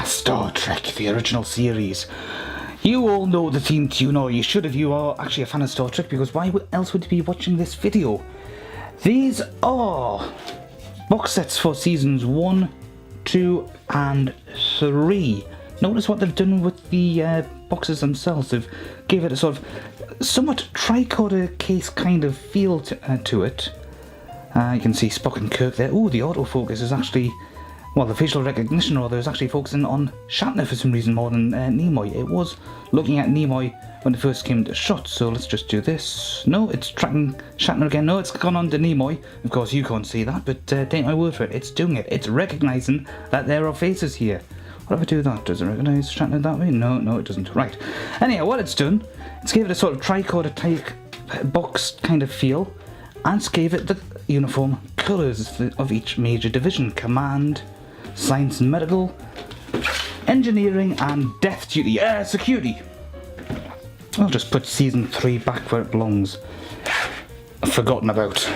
Star Trek, the original series. You all know the theme tune, or you should if you are actually a fan of Star Trek, because why else would you be watching this video? These are box sets for seasons 1, 2 and 3. Notice what they've done with the boxes themselves. They've gave it a sort of somewhat tricorder case kind of feel to it. You can see Spock and Kirk there. Ooh, the autofocus is actually, well, the facial recognition rather is actually focusing on Shatner for some reason more than Nimoy. It was looking at Nimoy when it first came to shot, so let's just do this. No, it's tracking Shatner again. No, it's gone on to Nimoy. Of course, you can't see that, but take my word for it, it's doing it. It's recognising that there are faces here. What if I do that? Does it recognise Shatner that way? No, it doesn't. Right. Anyhow, what it's done, it's gave it a sort of tricorder type box kind of feel, and it's gave it the uniform colours of each major division: Command, Science and Medical, Engineering, and Death Duty. Security. I'll just put season 3 back where it belongs. Forgotten about.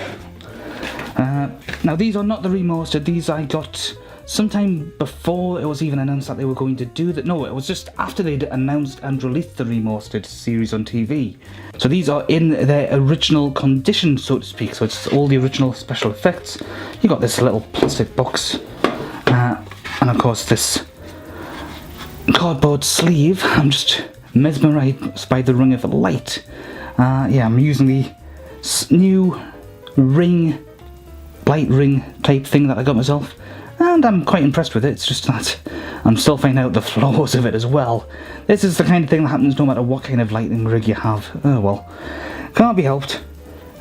Now these are not the remastered. These I got sometime before it was even announced that they were going to do that. No, it was just after they'd announced and released the remastered series on TV. So these are in their original condition, so to speak. So it's all the original special effects. You got this little plastic box, and of course this cardboard sleeve. I'm just mesmerised by the ring of light. Yeah, I'm using the new light ring type thing that I got myself, and I'm quite impressed with it. It's just that I'm still finding out the flaws of it as well. This is the kind of thing that happens no matter what kind of lighting rig you have. Oh well, can't be helped.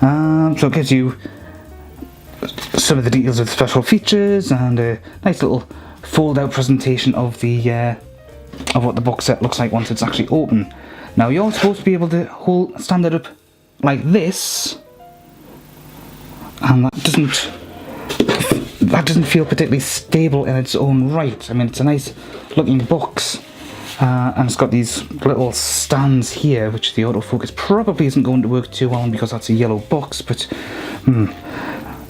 So it gives you some of the details of the special features and a nice little fold-out presentation of the of what the box set looks like once it's actually open. Now you're supposed to be able to stand it up like this, and that doesn't feel particularly stable in its own right. I mean, it's a nice looking box, and it's got these little stands here, which the autofocus probably isn't going to work too well on because that's a yellow box, but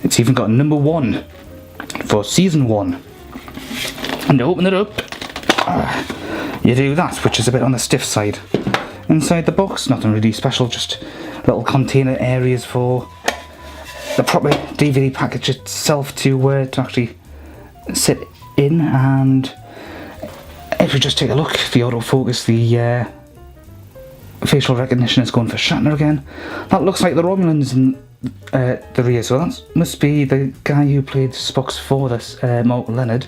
it's even got a number 1 for season 1. And to open it up, you do that, which is a bit on the stiff side. Inside the box, nothing really special, just little container areas for the proper DVD package itself to actually sit in. And if we just take a look, the autofocus, the facial recognition is going for Shatner again. That looks like the Romulans in the rear, so that must be the guy who played Spock's father, Mark Leonard.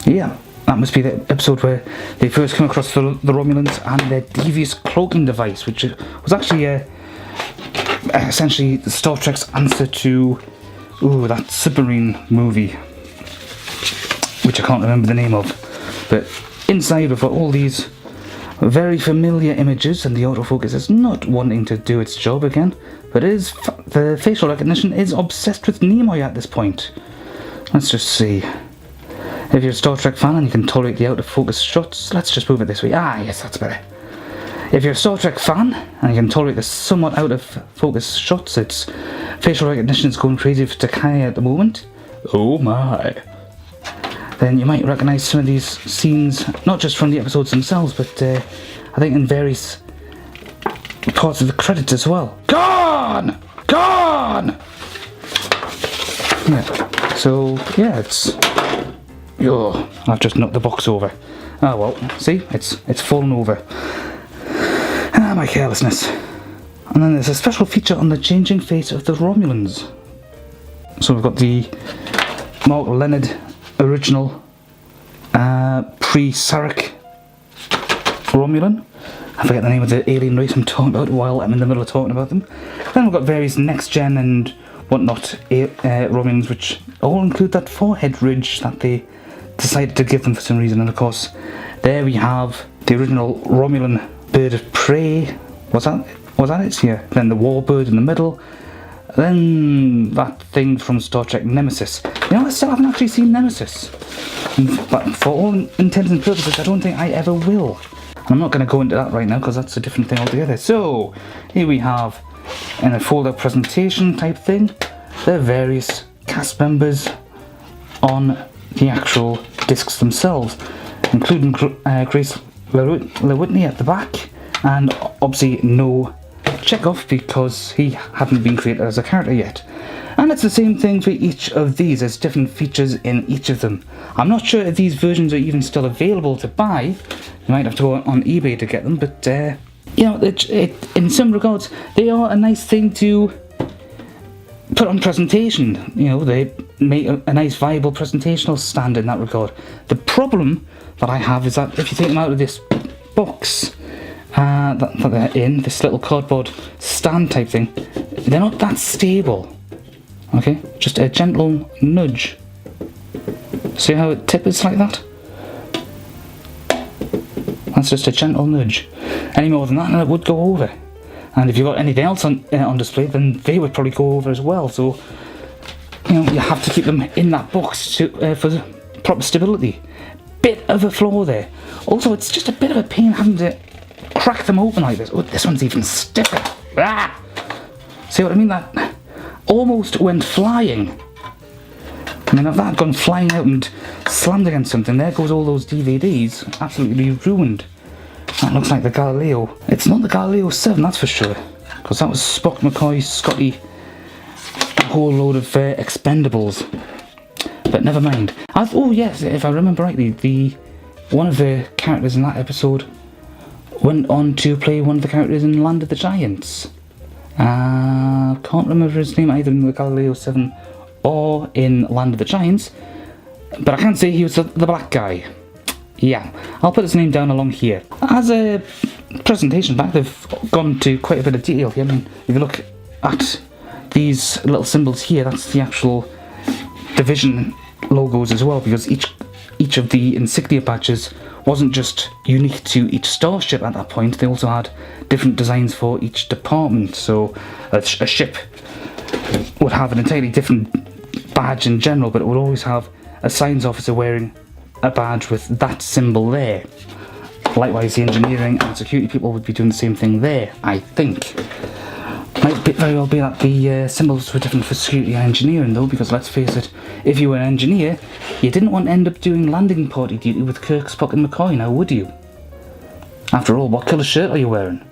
Yeah, that must be the episode where they first come across the Romulans and their devious cloaking device, which was actually essentially the Star Trek's answer to that submarine movie, which I can't remember the name of. But inside we've got all these very familiar images, and the autofocus is not wanting to do its job again, but the facial recognition is obsessed with Nimoy at this point. Let's just see. If you're a Star Trek fan and you can tolerate the out-of-focus shots, let's just move it this way. Yes, that's better. If you're a Star Trek fan and you can tolerate the somewhat out-of-focus shots, its facial recognition is going crazy for Takai at the moment. Oh my. Then you might recognise some of these scenes, not just from the episodes themselves, but I think in various parts of the credits as well. Gone! Gone! Yeah. So, yeah, it's... Oh, I've just knocked the box over. Oh well, see, it's fallen over. My carelessness. And then there's a special feature on the changing face of the Romulans. So we've got the Mark Leonard original pre-Sarek Romulan. I forget the name of the alien race I'm talking about while I'm in the middle of talking about them. Then we've got various next-gen and whatnot Romulans, which all include that forehead ridge that they decided to give them for some reason. And of course, there we have the original Romulan bird of prey. Was that it? Yeah. Then the warbird in the middle. Then that thing from Star Trek Nemesis. You know, I still haven't actually seen Nemesis. But for all intents and purposes, I don't think I ever will. And I'm not going to go into that right now because that's a different thing altogether. So, here we have, in a fold-out presentation type thing, the various cast members on the actual discs themselves, including Grace Lewitney at the back, and obviously no Chekhov because he hadn't been created as a character yet. And it's the same thing for each of these. There's different features in each of them. I'm not sure if these versions are even still available to buy. You might have to go on eBay to get them, but you know, in some regards, they are a nice thing to put on presentation. You know, they make a nice viable presentational stand in that regard. The problem that I have is that if you take them out of this box that they're in, this little cardboard stand type thing, they're not that stable. Okay, just a gentle nudge. See how it tippers like that? That's just a gentle nudge. Any more than that and it would go over. And if you've got anything else on display, then they would probably go over as well. So, you know, you have to keep them in that box for proper stability. Bit of a flaw there. Also, it's just a bit of a pain having to crack them open like this. Oh, this one's even stiffer. Ah! See what I mean? That almost went flying. I mean, if that had gone flying out and slammed against something, there goes all those DVDs. Absolutely ruined. That looks like the Galileo. It's not the Galileo 7, that's for sure. Because that was Spock, McCoy, Scotty, a whole load of expendables. But never mind. Oh yes, if I remember rightly, one of the characters in that episode went on to play one of the characters in Land of the Giants. Can't remember his name either in the Galileo 7 or in Land of the Giants, but I can say he was the black guy. Yeah, I'll put his name down along here. As a presentation back, they've gone to quite a bit of detail here. I mean, if you look at these little symbols here, that's the actual division logos as well, because each of the insignia badges wasn't just unique to each starship at that point, they also had different designs for each department. So a ship would have an entirely different badge in general, but it would always have a science officer wearing a badge with that symbol there. Likewise, the engineering and security people would be doing the same thing there, I think. Might very well be that the symbols were different for security and engineering though, because let's face it, if you were an engineer, you didn't want to end up doing landing party duty with Kirk, Spock and McCoy now, would you? After all, what colour shirt are you wearing?